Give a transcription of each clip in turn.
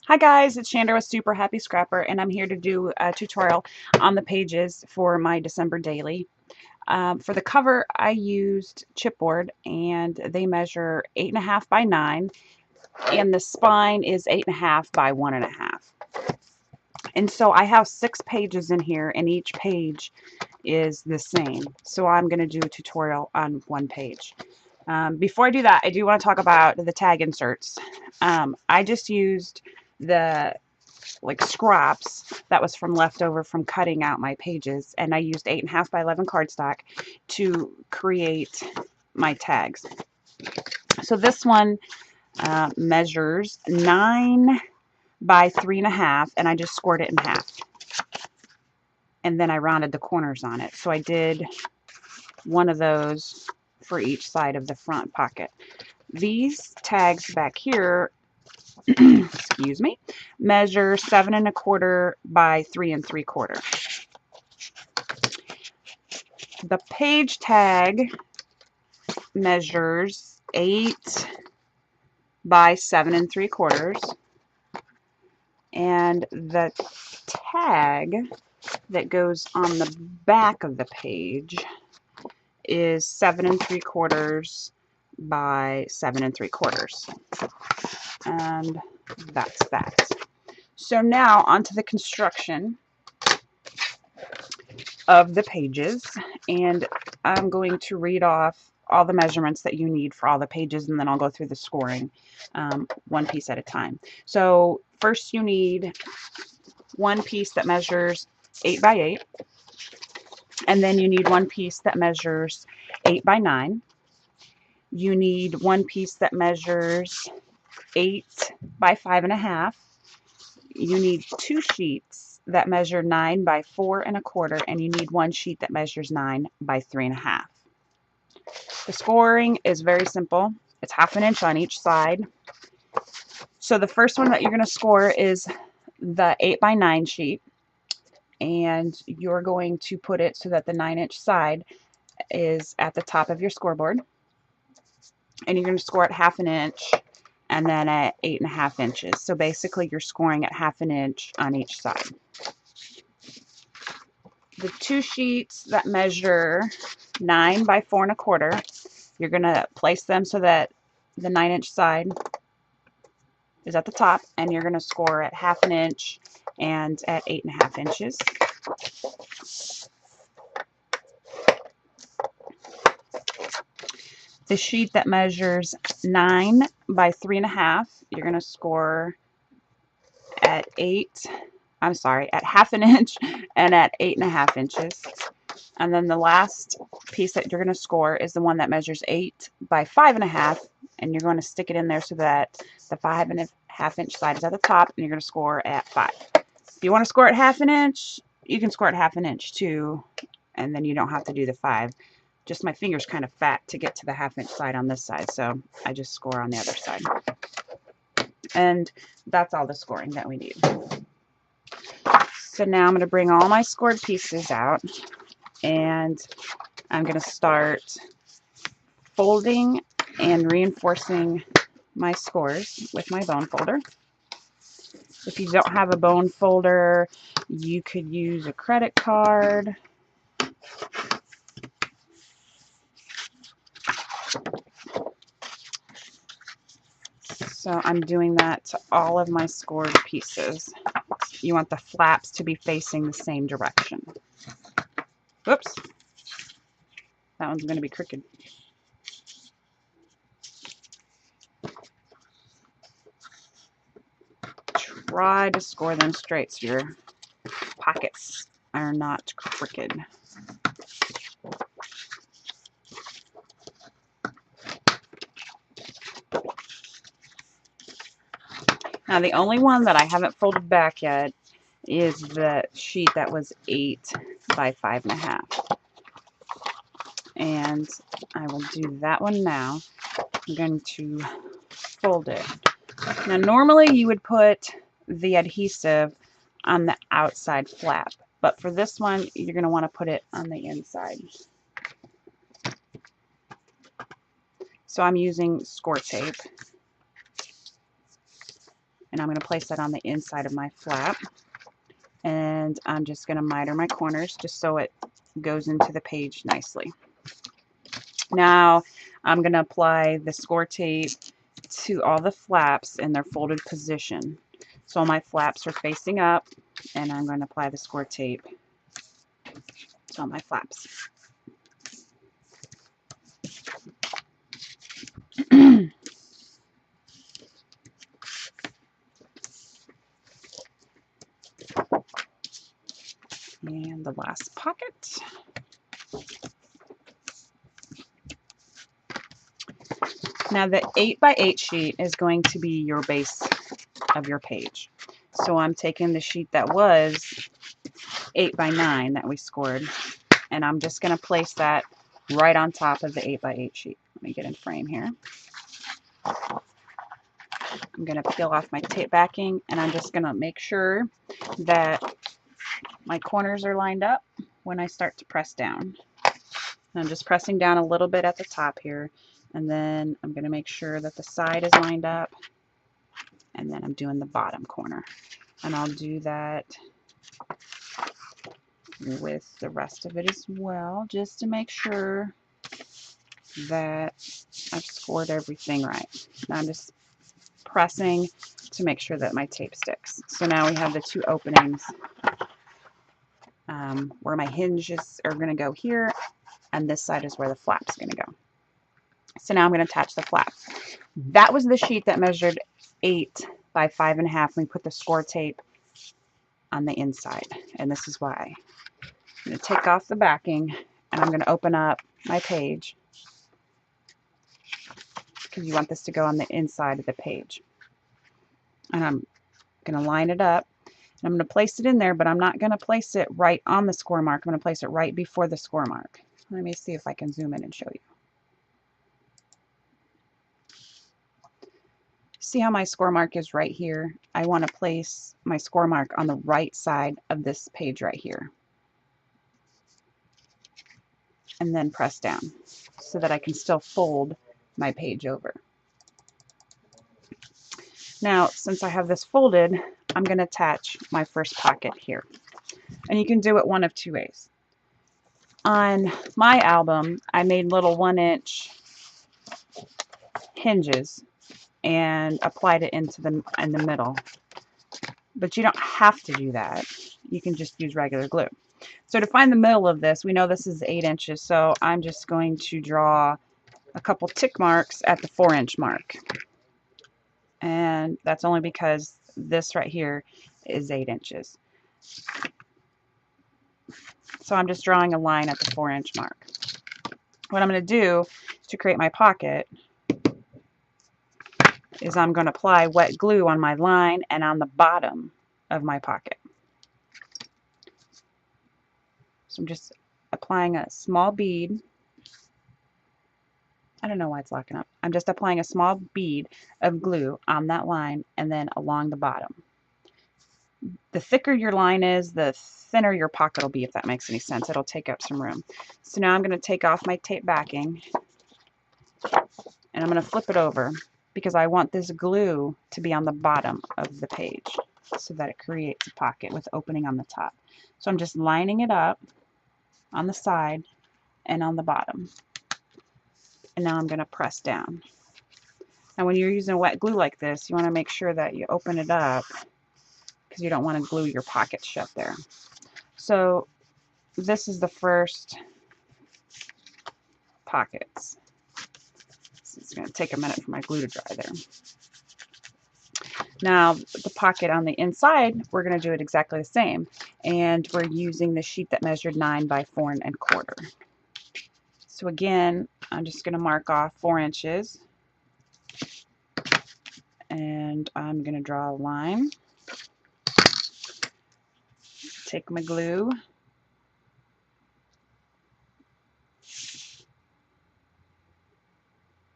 Hi guys, it's Chandra with Super Happy Scrapper, and I'm here to do a tutorial on the pages for my December daily. For the cover, I used chipboard, and they measure 8.5 by 9, and the spine is 8.5 by 1.5. And so I have 6 pages in here, and each page is the same. So I'm going to do a tutorial on one page. Before I do that, I do want to talk about the tag inserts. I just used the scraps that was from leftover from cutting out my pages, and I used 8.5 by 11 cardstock to create my tags. So this one measures 9 by 3.5, and I just scored it in half, and then I rounded the corners on it. So I did one of those for each side of the front pocket. These tags back here excuse me, measure 7.25 by 3.75. The page tag measures 8 by 7.75, and the tag that goes on the back of the page is 7.75 by 7.75. And that's that. So now onto the construction of the pages, and I'm going to read off all the measurements that you need for all the pages, and then I'll go through the scoring one piece at a time. So first you need one piece that measures 8 by 8, and then you need one piece that measures 8 by 9. You need one piece that measures 8 by 5.5. You need 2 sheets that measure 9 by 4.25, and you need 1 sheet that measures 9 by 3.5. The scoring is very simple. It's 1/2 inch on each side. So the first one that you're going to score is the 8 by 9 sheet, and you're going to put it so that the 9-inch side is at the top of your scoreboard, and you're going to score it 1/2 inch and then at 8.5 inches. So basically you're scoring at 1/2 inch on each side. The 2 sheets that measure 9 by 4.25, you're going to place them so that the 9-inch side is at the top, and you're going to score at 1/2 inch and at 8.5 inches. The sheet that measures 9 by 3.5, you're going to score at 1/2 inch and at 8.5 inches. And then the last piece that you're going to score is the one that measures 8 by 5.5, and you're going to stick it in there so that the 5.5 inch side is at the top, and you're going to score at 5. If you want to score at 1/2 inch, you can score at 1/2 inch too, and then you don't have to do the 5. Just my finger's kind of fat to get to the 1/2 inch side on this side, so I just score on the other side. And that's all the scoring that we need. So now I'm going to bring all my scored pieces out, and I'm going to start folding and reinforcing my scores with my bone folder. If you don't have a bone folder, you could use a credit card. So I'm doing that to all of my scored pieces. You want the flaps to be facing the same direction. Whoops. That one's going to be crooked. Try to score them straight so your pockets are not crooked. Now the only one that I haven't folded back yet is the sheet that was 8 by 5.5. And I will do that one now. I'm going to fold it. Now normally you would put the adhesive on the outside flap, but for this one you're going to want to put it on the inside. So I'm using score tape, and I'm going to place that on the inside of my flap. And I'm just going to miter my corners just so it goes into the page nicely. Now I'm going to apply the score tape to all the flaps in their folded position. So all my flaps are facing up, and I'm going to apply the score tape to all my flaps. And the last pocket. Now the 8x8 sheet is going to be your base of your page. So I'm taking the sheet that was 8x9 that we scored, and I'm just going to place that right on top of the 8x8 sheet. Let me get in frame here. I'm going to peel off my tape backing, and I'm just going to make sure that my corners are lined up when I start to press down. And I'm just pressing down a little bit at the top here, and then I'm going to make sure that the side is lined up, and then I'm doing the bottom corner. And I'll do that with the rest of it as well, just to make sure that I've scored everything right. Now I'm just pressing to make sure that my tape sticks. So now we have the two openings where my hinges are going to go here, and this side is where the flap's going to go. So now I'm going to attach the flap. That was the sheet that measured 8 by 5.5. We put the score tape on the inside, and this is why. I'm going to take off the backing, and I'm going to open up my page, because you want this to go on the inside of the page. And I'm going to line it up, and I'm going to place it in there, but I'm not going to place it right on the score mark. I'm going to place it right before the score mark. Let me see if I can zoom in and show you. See how my score mark is right here? I want to place my score mark on the right side of this page right here. And then press down so that I can still fold my page over. Now, since I have this folded, I'm going to attach my first pocket here. And you can do it one of two ways. On my album, I made little 1-inch hinges and applied it in the middle. But you don't have to do that. You can just use regular glue. So to find the middle of this, we know this is 8 inches, so I'm just going to draw a couple tick marks at the 4-inch mark. And that's only because this right here is 8 inches. So I'm just drawing a line at the 4-inch mark. What I'm going to do to create my pocket is I'm going to apply wet glue on my line and on the bottom of my pocket. So I'm just applying a small bead. I don't know why it's locking up. I'm just applying a small bead of glue on that line and then along the bottom. The thicker your line is, the thinner your pocket will be, if that makes any sense. It'll take up some room. So now I'm going to take off my tape backing, and I'm going to flip it over because I want this glue to be on the bottom of the page so that it creates a pocket with opening on the top. So I'm just lining it up on the side and on the bottom. And now I'm going to press down. Now when you're using wet glue like this, you want to make sure that you open it up because you don't want to glue your pocket shut there. So this is the first pockets. It's going to take a minute for my glue to dry there. Now the pocket on the inside, we're going to do it exactly the same. And we're using the sheet that measured 9 by 4.25. So again, I'm just going to mark off 4 inches. And I'm going to draw a line. Take my glue.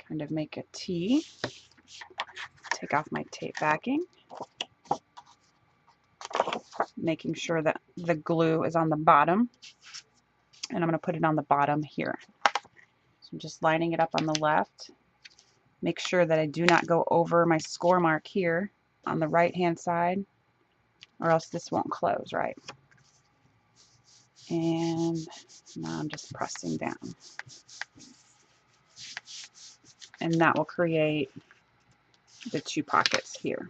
Kind of make a T. Take off my tape backing. Making sure that the glue is on the bottom. And I'm going to put it on the bottom here. So I'm just lining it up on the left. Make sure that I do not go over my score mark here. on the right hand side, or else this won't close right. And now I'm just pressing down. And that will create the 2 pockets here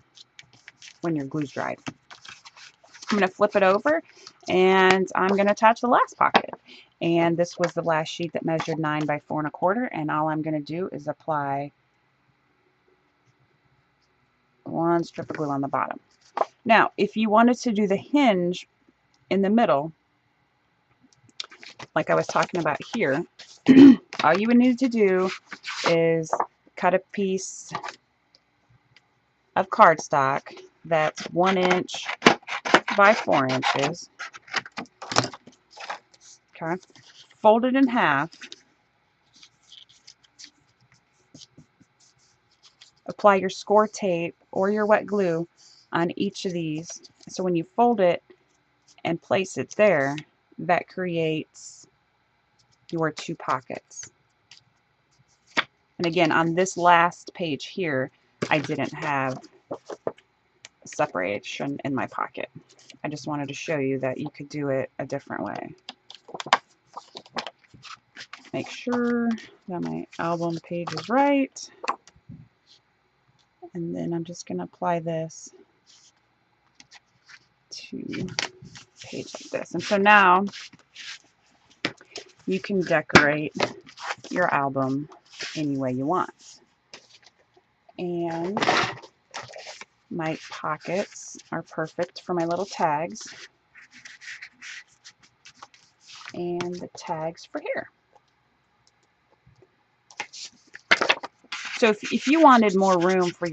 when your glue's dried. I'm going to flip it over and I'm going to attach the last pocket. And this was the last sheet that measured 9 by 4 1/4, and all I'm going to do is apply 1 strip of glue on the bottom. Now, if you wanted to do the hinge in the middle, like I was talking about here, all you would need to do is cut a piece of cardstock that's 1 inch by 4 inches. Okay, fold it in half. Apply your score tape or your wet glue on each of these. So when you fold it and place it there, that creates your 2 pockets. And again, on this last page here, I didn't have separation in my pocket. I just wanted to show you that you could do it a different way. Make sure that my album page is right. And then I'm just going to apply this to a page like this. And so now you can decorate your album any way you want. And my pockets are perfect for my little tags. And the tags for here. So if you wanted more room for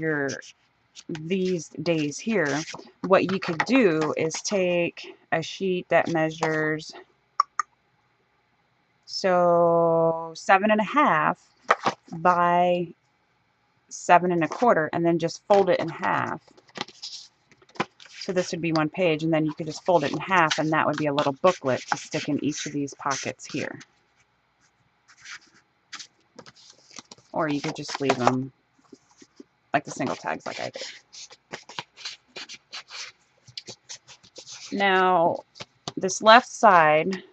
these days here, what you could do is take a sheet that measures 7.5 by 7 1/4, and then just fold it in half. So this would be 1 page, and then you could just fold it in half, and that would be a little booklet to stick in each of these pockets here. Or you could just leave them like the single tags like I did. Now, this left side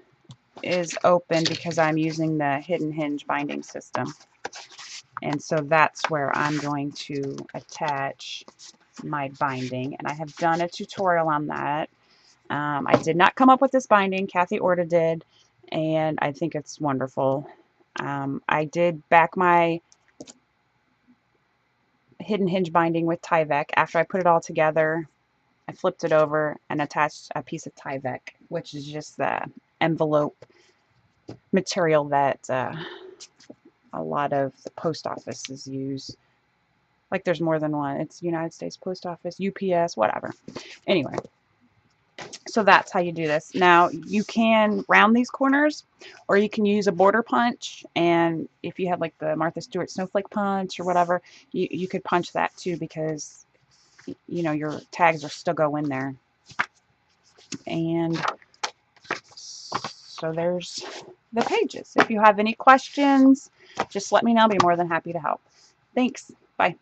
is open because I'm using the hidden hinge binding system. And so that's where I'm going to attach my binding. And I have done a tutorial on that. I did not come up with this binding. Kathy Orta did. And I think it's wonderful. I did back my hidden hinge binding with Tyvek. After I put it all together, I flipped it over and attached a piece of Tyvek, which is just the envelope material that a lot of the post offices use. Like there's more than one. It's United States Post Office, UPS, whatever. Anyway, so that's how you do this. Now you can round these corners, or you can use a border punch, and if you have like the Martha Stewart snowflake punch or whatever, you could punch that too, because you know your tags are still go in there. And so there's the pages. If you have any questions, just let me know. I'll be more than happy to help. Thanks. Bye.